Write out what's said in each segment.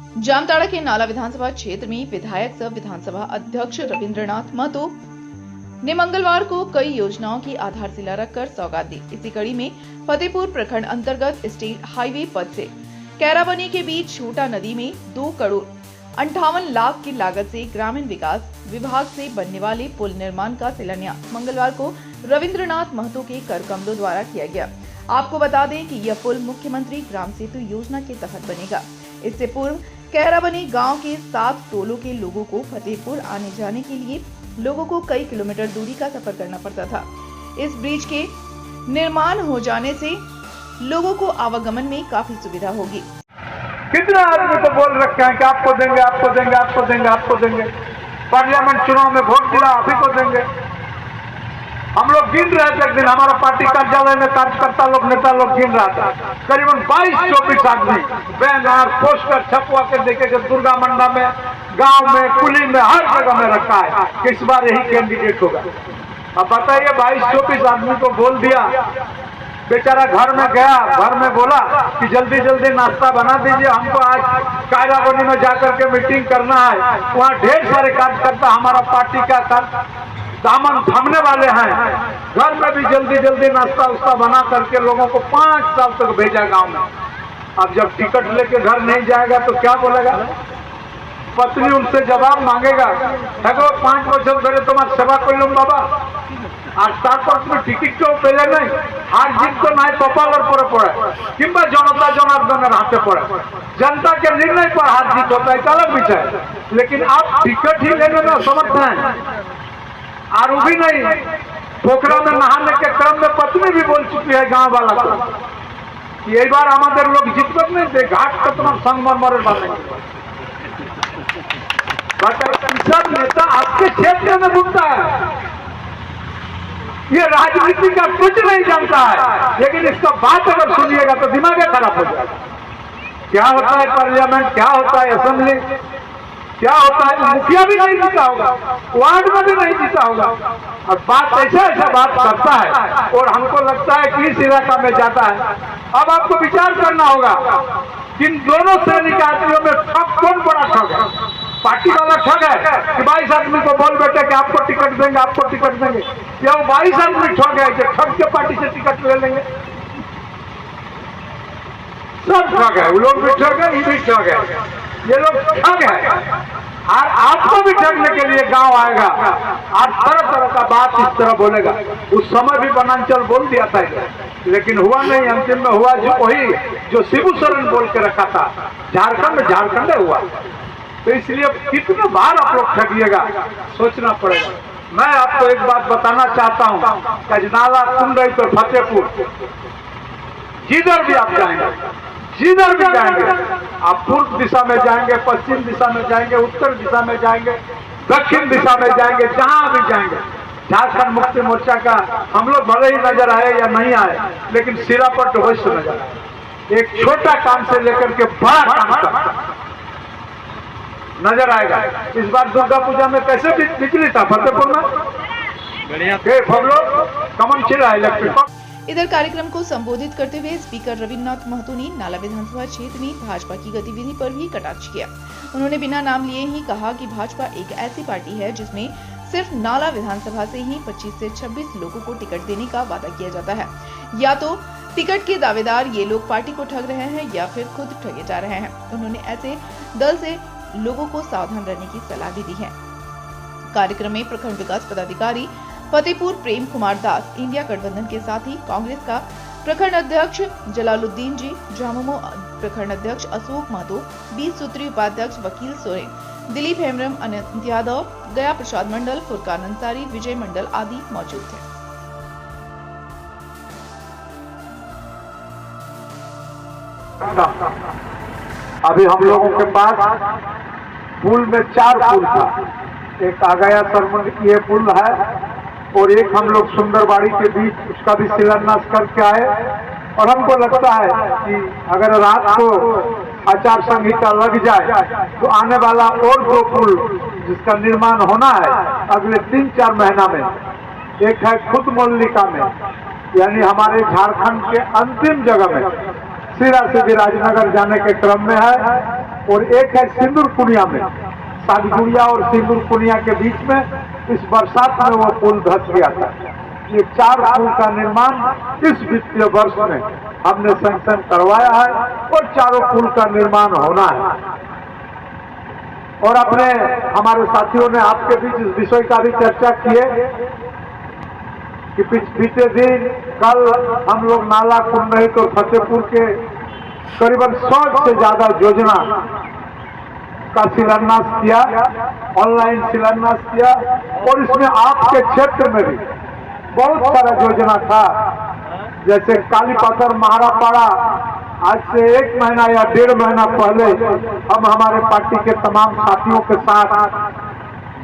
जामताड़ा के नाला विधानसभा क्षेत्र में विधायक सह विधानसभा अध्यक्ष रविंद्रनाथ महतो ने मंगलवार को कई योजनाओं की आधारशिला रखकर सौगात दी। इसी कड़ी में फतेहपुर प्रखंड अंतर्गत स्टेट हाईवे पथ से कैराबनी के बीच छोटा नदी में 2 करोड़ 58 लाख की लागत से ग्रामीण विकास विभाग से बनने वाले पुल निर्माण का शिलान्यास मंगलवार को रविंद्रनाथ महतो के कर कमलों द्वारा किया गया। आपको बता दें कि यह पुल मुख्यमंत्री ग्राम सेतु योजना के तहत बनेगा। इससे पूर्व कैराबनी गांव के 7 टोलों के लोगों को फतेहपुर आने जाने के लिए लोगों को कई किलोमीटर दूरी का सफर करना पड़ता था। इस ब्रिज के निर्माण हो जाने से लोगों को आवागमन में काफी सुविधा होगी। कितने आदमी तो बोल रखे हैं कि आपको देंगे, आपको देंगे, आपको देंगे, आपको देंगे। पार्लियामेंट चुनाव में वोट दिला, आप ही को देंगे। हम लोग गिन रहे थे, एक दिन हमारा पार्टी कार्यालय में कार्यकर्ता लोग, नेता लोग गिन रहा था, करीबन 22-24 आदमी बैनर पोस्टर छपवा के देखे कि दुर्गा मंडा में, गांव में, कुली में, हर जगह में रखा है कि इस बार यही कैंडिडेट होगा। अब बताइए, 22-24 आदमी को बोल दिया। बेचारा घर में गया, घर में बोला कि जल्दी जल्दी नाश्ता बना दीजिए, हमको आज कैराबनी में जाकर के मीटिंग करना है। वहाँ ढेर सारे कार्यकर्ता हमारा पार्टी का दामन थामने वाले हैं। घर में भी जल्दी जल्दी नाश्ता उस्ता बना करके लोगों को 5 साल तक भेजा गांव में। अब जब टिकट लेके घर नहीं जाएगा तो क्या बोलेगा? पत्नी उनसे जवाब मांगेगा, देखो 5 बछर धरे तुम्हार सेवा कर लूँ बाबा, আর তারপর তুমি টিকিট কেউ পেলে নাই। হার জিত তো নাই কপালের পরে পড়ে কিংবা জনতা জনার্দনের হাতে পড়ে। जनता के निर्णय पर हार जीत होता है, अलग विषय। लेकिन आप टिकट ही लेने में असमर्थ हैं। और वो भी नहीं, पोखरा में नहाने के क्रम में पत्नी भी बोल चुकी है गांव वाला को कि यही बार हमारे लोग जीतबत नहीं दे, घाट पर तुम्हारा संगमरमर बनेंगे। सब नेता आपके क्षेत्र में घूमता है, ये राजनीति का कुछ नहीं जानता है, लेकिन इसका बात अगर सुनिएगा तो दिमाग खराब हो जाएगा। क्या होता है पार्लियामेंट, क्या होता है असेंबली, क्या होता है, मुखिया भी नहीं जीता होगा, वार्ड में भी नहीं जीता होगा, और बात ऐसा बात करता है और हमको लगता है कि इस इलाका में जाता है। अब आपको विचार करना होगा कि इन दोनों श्रेणी के आदमियों में ठग कौन बड़ा ठग है? पार्टी वाला ठग है कि 22 आदमी को बोल बैठे कि आपको टिकट देंगे, आपको टिकट देंगे, या वो 22 आदमी ठग है कि ठग के पार्टी से टिकट ले लेंगे? सब ठग है, वो लोग भी ठग है, ये भी ठग है, ये लोग ठग है। और आपको भी ठगने के लिए गांव आएगा और तरह तरह का बात इस तरह बोलेगा। उस समय भी वनांचल बोल दिया था, लेकिन हुआ नहीं। अंतिम में हुआ जो वही जो शिबू सोरेन बोल के रखा था, झारखंड हुआ। तो इसलिए कितने बार आप लोग ठगिएगा, सोचना पड़ेगा। मैं आपको एक बात बताना चाहता हूँ, कजनाला, कुंडई तो फतेहपुर, जिधर भी आप जाएंगे, जिधर भी जाएंगे, आप पूर्व दिशा में जाएंगे, पश्चिम दिशा में जाएंगे, उत्तर दिशा में जाएंगे, दक्षिण दिशा में जाएंगे, जहां भी जाएंगे, झारखंड मुक्ति मोर्चा का हम लोग भले ही नजर आए या नहीं आए, लेकिन सिरापट अवश्य नजर आए। एक छोटा काम से लेकर के बड़ा काम तक नजर आएगा। इस बार दुर्गा पूजा में कैसे बिजली था फतेहपुर में, बढ़िया थे, हम लोग कमन चिरा इलेक्ट्रिक। इधर कार्यक्रम को संबोधित करते हुए स्पीकर रविंद्रनाथ महतो ने नाला विधानसभा क्षेत्र में भाजपा की गतिविधि पर भी कटाक्ष किया। उन्होंने बिना नाम लिए ही कहा कि भाजपा एक ऐसी पार्टी है जिसमें सिर्फ नाला विधानसभा से ही 25 से 26 लोगों को टिकट देने का वादा किया जाता है। या तो टिकट के दावेदार ये लोग पार्टी को ठग रहे हैं या फिर खुद ठगे जा रहे हैं। उन्होंने ऐसे दल से लोगों को सावधान रहने की सलाह भी दी है। कार्यक्रम में प्रखंड विकास पदाधिकारी फतेहपुर प्रेम कुमार दास, इंडिया गठबंधन के साथ ही कांग्रेस का प्रखंड अध्यक्ष जलालुद्दीन जी, झामुमो प्रखंड अध्यक्ष अशोक महतो, 20 सूत्री उपाध्यक्ष वकील सोरेन, दिलीप हेम्ब्रम, अनंत यादव, गया प्रसाद मंडल, फुरकान अंसारी, विजय मंडल आदि मौजूद थे। अभी हम लोगों के पास पुल में 4 पुल था। एक आ गया सरमंड, ये पुल है, और एक हम लोग सुंदरबाड़ी के बीच उसका भी शिलान्यास करके आए। और हमको लगता है कि अगर रात को आचार संहिता लग जाए तो आने वाला और 2 पुल जिसका निर्माण होना है अगले 3-4 महीना में, एक है खुद मोल्लिका में, यानी हमारे झारखंड के अंतिम जगह में, सिरा से भी राजनगर जाने के क्रम में है, और एक है सिंदूर कुनिया में, सागजुड़िया और सिंदूर कुनिया के बीच में इस बरसात में वो पुल धंस गया था। ये 4 पुल का निर्माण इस वित्तीय वर्ष में हमने सैंक्शन करवाया है और 4 पुल का निर्माण होना है। और अपने हमारे साथियों ने आपके बीच इस विषय का भी चर्चा की है कि बीते दिन कल हम लोग नाला कुंडहित और फतेहपुर के करीबन 100 से ज्यादा योजना का शिलान्यास किया, ऑनलाइन शिलान्यास किया। और इसमें आपके क्षेत्र में भी बहुत सारा योजना था, जैसे कालीपत्थर महारापाड़ा आज से 1 महीना या 1.5 महीना पहले हम हमारे पार्टी के तमाम साथियों के साथ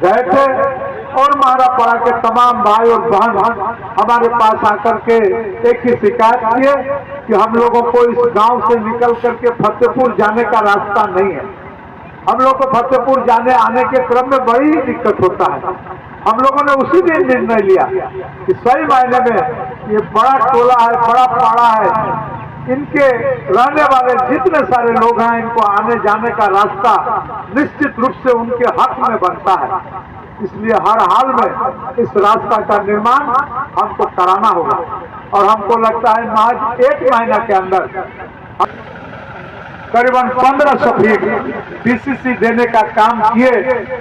गए थे और महारापाड़ा के तमाम भाई और बहन हमारे पास आकर के एक ही शिकायत किए कि हम लोगों को इस गांव से निकल करके फतेहपुर जाने का रास्ता नहीं है। हम लोग को फतेहपुर जाने आने के क्रम में बड़ी दिक्कत होता है। हम लोगों ने उसी दिन निर्णय लिया कि सही मायने में ये बड़ा टोला है, बड़ा पाड़ा है, इनके रहने वाले जितने सारे लोग हैं, इनको आने जाने का रास्ता निश्चित रूप से उनके हक में बनता है। इसलिए हर हाल में इस रास्ता का निर्माण हमको कराना होगा और हमको लगता है महज 1 महीना के अंदर करीबन 1500 फीट पीसीसी देने का काम किए।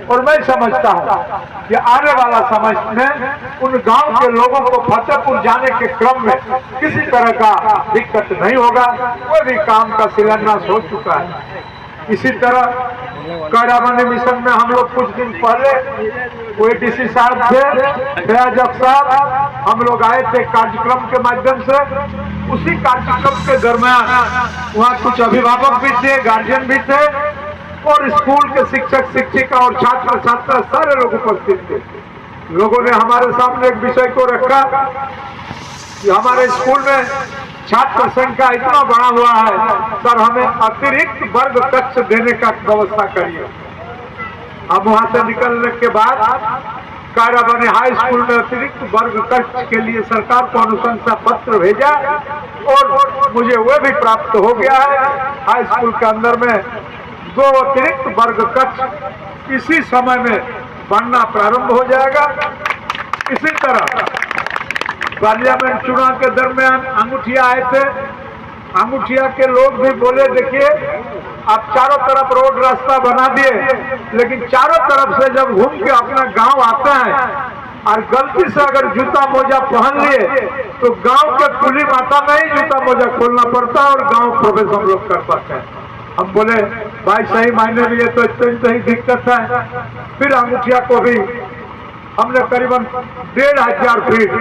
और मैं समझता हूं कि आने वाला समय में उन गांव के लोगों को फतेहपुर जाने के क्रम में किसी तरह का दिक्कत नहीं होगा। कोई भी काम का शिलान्यास हो चुका है। इसी तरह कैरामनी मिशन में हम लोग कुछ दिन पहले वो डीसी साहब थे, फयाज साहब, हम लोग आए थे कार्यक्रम के माध्यम से। उसी कार्यक्रम के दरमियान वहाँ कुछ अभिभावक भी थे, गार्जियन भी थे और स्कूल के शिक्षक शिक्षिका और छात्र छात्रा सारे लोग उपस्थित थे। लोगों ने हमारे सामने एक विषय को रखा कि हमारे स्कूल में छात्र संख्या इतना बड़ा हुआ है, सर हमें अतिरिक्त वर्ग कक्ष देने का व्यवस्था करिए। अब वहां से निकलने के बाद कायराबनी हाई स्कूल में अतिरिक्त वर्ग कक्ष के लिए सरकार को अनुशंसा पत्र भेजा और मुझे वह भी प्राप्त हो गया है। हाई स्कूल के अंदर में 2 अतिरिक्त वर्ग कक्ष इसी समय में बनना प्रारंभ हो जाएगा। इसी तरह पार्लियामेंट चुनाव के दरमियान अंगूठिया आए थे। अंगूठिया के लोग भी बोले देखिए आप चारों तरफ रोड रास्ता बना दिए, लेकिन चारों तरफ से जब घूम के अपना गांव आते हैं और गलती से अगर जूता मोजा पहन लिए तो गांव के कुली माता में ही जूता मोजा खोलना पड़ता है और गांव प्रवेश हम लोग कर पाते हैं। हम बोले भाई सही मायने में ये तो इतनी ही दिक्कत है। फिर अंगूठिया को भी हमने करीबन 1500 फीट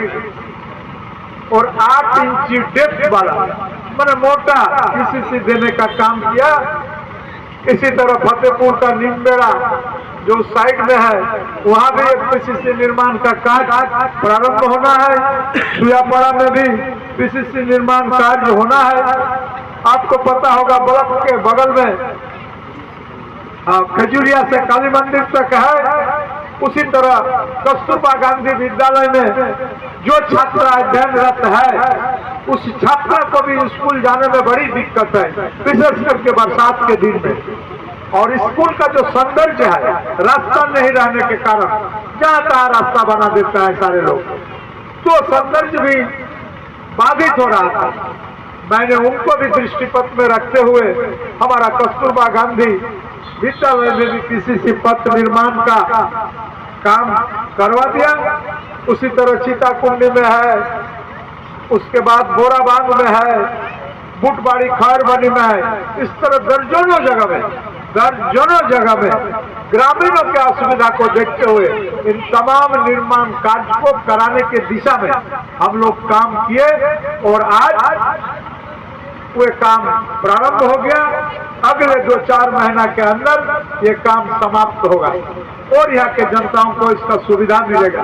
और 8 इंची डेप्थ वाला मैंने मोटा पीसीसी देने का काम किया। इसी तरह फतेहपुर का नीमबेड़ा जो साइड में है वहां भी एक पीसीसी निर्माण का कार्य प्रारंभ होना है। सुयापाड़ा में भी पीसीसी निर्माण कार्य होना है। आपको पता होगा ब्लॉक के बगल में खजूरिया से काली मंदिर तक है। उसी तरह कस्तूरबा गांधी विद्यालय में जो छात्र अध्ययनरत है उस छात्रा को भी स्कूल जाने में बड़ी दिक्कत है, विशेष करके बरसात के दिन में। और स्कूल का जो सौंदर्य है रास्ता नहीं रहने के कारण जहाँ तहाँ रास्ता बना देता है सारे लोग, तो सौंदर्य भी बाधित हो रहा था। मैंने उनको भी दृष्टिपथ में रखते हुए हमारा कस्तूरबा गांधी विद्यालय में भी पीसीसी पथ निर्माण का काम करवा दिया। उसी तरह चीताकुंडी में है, उसके बाद बोराबांध में है, बुटबाड़ी खैरबनी में है। इस तरह दर्जनों जगह में ग्रामीणों की असुविधा को देखते हुए इन तमाम निर्माण कार्य को कराने के दिशा में हम लोग काम किए और आज वे काम प्रारंभ हो गया। अगले 2-4 महीना के अंदर ये काम समाप्त होगा और यहाँ के जनताओं को इसका सुविधा मिलेगा।